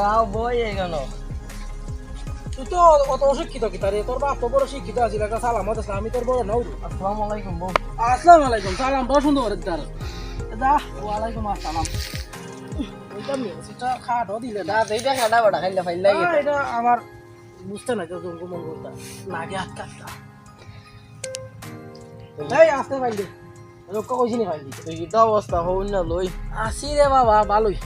আও বই কেন তুই তো অত অশিক্ষিত কি তারে তোর বাপ তো বড় শিক্ষিত আছিল একটা সালাম হতে আমি তোর বড় নাও আসসালামু আলাইকুম বউ আসসালামু আলাইকুম সালাম বড় সুন্দর করে তার যা ওয়ালাইকুম আসসালাম ওইটা মেসেজটা খাটো দিলে না এইটা খাটা বড়া খাইলে ফাইলাই এটা আমার বুঝতে নাই তো জঙ্গল মঙ্গলটা লাগে হাত কাটটা এই আসতে পাইলি রক্ষা কইছিনি পাইলি তুই কিতা অবস্থা হউন না লই আসি রে বাবা ভালোই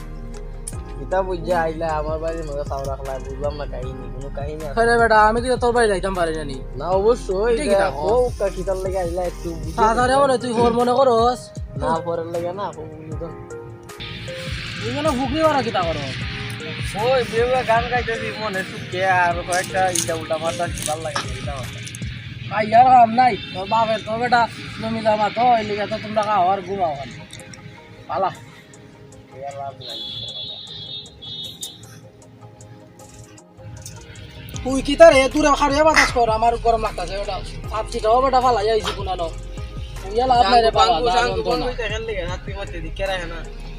কিতা বুঝা আইলা আমার বাড়ির মধ্যে চাও রাখলা বুঝলাম না কাহিনী কোনো কাহিনী আছে আরে বেটা আমি কি তোর বাড়ি যাইতাম পারি জানি না অবশ্যই ঠিক আছে, ও কিতার লাগে আইলা একটু তাড়াতাড়ি বলে তুই হোর মনে করস না পরের লাগে না বুঝলি তো তুই কেন ফুকরি মারা কিতা করো ওই বেউয়া গান গাইতেছি মনে সুখে আর কয়েকটা ইটা উল্টা মারতা ভাল লাগে ইটা আইয়ার কাম নাই তোর বাপের তো বেটা জমি জমা তো এই লিগে তো তোমরা খাও আর ঘুমাও খালি পালা তুই কি তারে দূরে খারিয়া বাতাস কর আমার গরম লাগতাছে ওটা সাবজিটাও বেটা ফালাই আইছি কোনানো ওইয়া লাভ নাই রে বাবা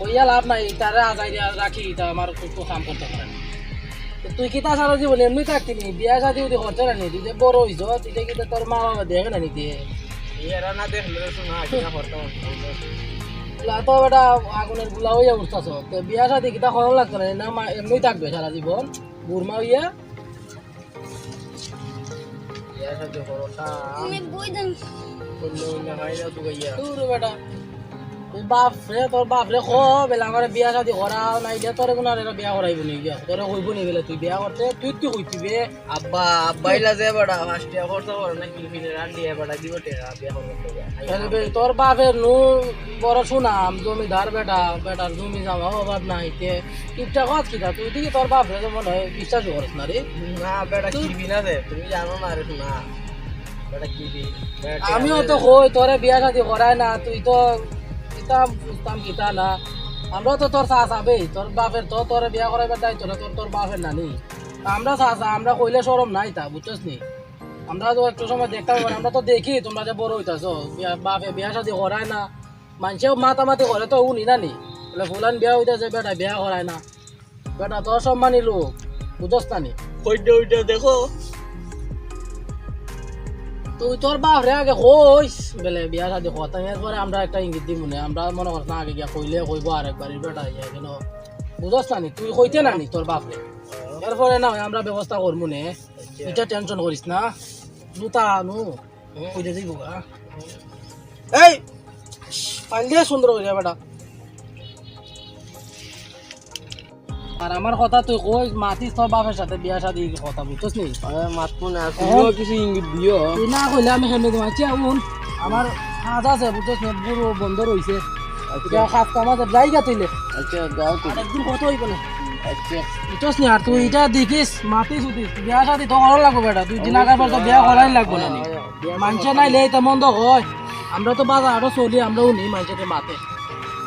ওইয়া লাভ নাই তারে আজাই দিয়া রাখি তা আমার একটু কাম করতে পারে তুই কি তা সারা জীবন এমনি থাকতি নি বিয়া শাদি যদি করতে না নি তুই যে বড় হইছ তুই যে কি তোর মা বাবা দেখে না নিতে তো বেটা আগুনের গুলা হইয়া উঠতাছ তো বিয়া শাদি কিতা করা লাগতো না না এমনি থাকবে সারা জীবন বুড়মা হইয়া বিয়া শাদি করতা বেটা তোর বাপরে খো বেলা আমার বিয়া শাদি করাও নাই দে তোর কোনো বিয়া করাইব নি বিয়া তোরে কইব নি বেলা তুই বিয়া করতে তুই কি কইতিবে আব্বা আব্বাইলা যে বড়া ফাস্টিয়া করতে পারে না কিলফিনে রান্ডি বড়া দিব টেরা বিয়া করতে তোর বাপের নু বড় সুনাম জমিদার বেটা বেটার জমি জামা অভাব নাই তে টিপটা কত কিতা তুই দিকে তোর বাপরে তো মনে হয় বিশ্বাস করিস না রে না বেটা কিবি না রে তুমি জানো না রে শোনা বেটা কিবি আমিও তো কই তোরে বিয়া শাদি করায় না তুই তো কিতা বুঝতাম কিতা না আমরা তো তোর চাচাবে তোর বাপের তো তোর বিয়া করাইবার দায়িত্ব না তোর তোর বাপের নানি আমরা চাচা আমরা কইলে সরম নাই তা বুঝছস নি আমরা তো একটু সময় দেখতাম আমরা তো দেখি তোমরা যে বড় হইতাছ বাপে বিয়া শাদি করায় না মানুষেও মাতামাতি করে তো উনি নানি বলে ফুলান বিয়া হইতেছে বেটা বিয়া করায় না বেটা তোর সম্মানী লোক বুঝছস না নি ওইটা ওইটা দেখো তুই তোর বাপরে আগে কইস বেলে বিয়া শাদি কথা এরপরে আমরা একটা ইঙ্গিত দিই মনে আমরা মনে করছ না আগে গিয়া কইলে কইব আর একবার বেটা ইয়া কেন বুঝছ না নি তুই কইতে না নি তোর বাপরে এরপরে না আমরা ব্যবস্থা করবো নে এটা টেনশন করিস না জুতা আনু কইতে যাইব গা এই পাইল দিয়ে সুন্দর করে বেটা আর আমার কথা তুই কই মাতিস তোর বাপের সাথে বিয়া শাদি কথা বুঝছস নি মাতমো না কিছু ইঙ্গিত দিও তুই না কইলে আমি হেমে দিম আচ্ছা আমার কাজ আছে বুঝছস নি পুরো বন্ধ রইছে আচ্ছা কাজ কামাতে যাইগা তুইলে আচ্ছা যাও তুই একদিন কত হইব না আচ্ছা বুঝছস নি আর তুই এটা দেখিস মাতিস উঠিস বিয়া শাদি তো করা লাগবে বেটা তুই দিন আগার পর তো বিয়া করাই লাগবে না মানুষে নাইলে এটা মন্দ হয় আমরা তো বাজার আরো চলি আমরাও নেই মানুষের মাতে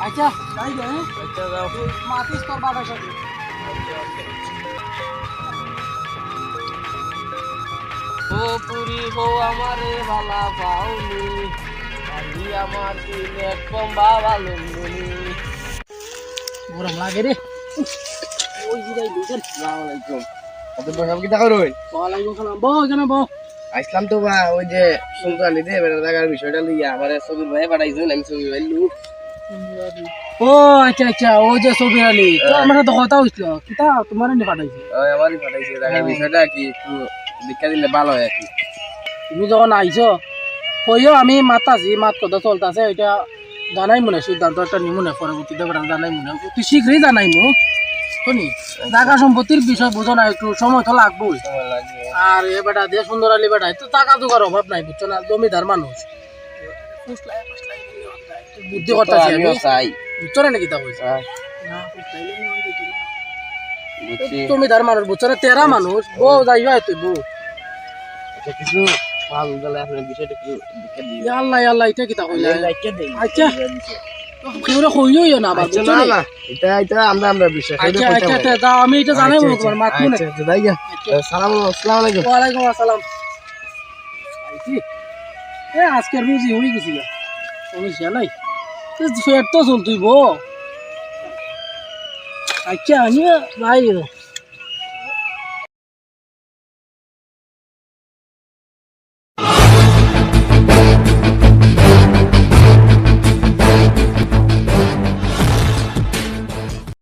আচ্ছা যাই গে আচ্ছা যাও মাতিস তোর বাবার সাথে ও পুরি হো আমারে ভালা পাউনি আলি আমার দিলে কম্বা ভালো নুনি গরম লাগে রে ওই জিরাই দুজন আসসালামু আলাইকুম কত বসাব কি টাকা রই ওয়ালাইকুম সালাম বউ এখানে বউ আসলাম তো বা ওই যে সুলতানি দে বেটা টাকার বিষয়টা লইয়া আমারে সবির ভাই পাঠাইছেন আমি সবির ভাই লু ও আচ্ছা আচ্ছা ও যে ছবি আলি তো আমার সাথে কথা হইছিল কিতা তোমার নি পাঠাইছি ওই আমারই পাঠাইছে টাকার বিষয়টা কি একটু দীক্ষা দিলে ভালো হয় আর কি তুমি যখন আইছো কইও আমি মাতাছি মাত কথা চলতেছে ওইটা জানাই মনে সিদ্ধান্ত একটা নিমু না পরবর্তীতে জানাই মনে তুই শীঘ্রই জানাই মু শুনি জায়গা সম্পত্তির বিষয় বোঝো না একটু সময় তো লাগবেই আর এ বেটা দিয়ে সুন্দর আলী বেটা তো টাকা জোগাড় অভাব নাই বুঝছো না জমিদার মানুষ বুদ্ধি করতেছি আমি বুঝছো না নাকি তা বলছি জমিদার মানুষ বুঝছো না তেরা মানুষ বউ যাইবা তুই বউ কিছু ভালো গেলে আপনার বিষয়টা একটু দীক্ষা দিই আল্লাহ আল্লাহ এটা কিতা কইলা আচ্ছা কেউরা কইও না আবার বুঝছো না এটা এটা আমরা বিষয় আচ্ছা আচ্ছা তা আমি এটা জানাই মনে তোমার মাত মনে আচ্ছা যাই গা আসসালামু আলাইকুম ওয়ালাইকুম আসসালাম আইছি এ আজকের বুঝি হই গেছিল সমস্যা নাই ফের তো চল তুই বো আচ্ছা আমি ভাই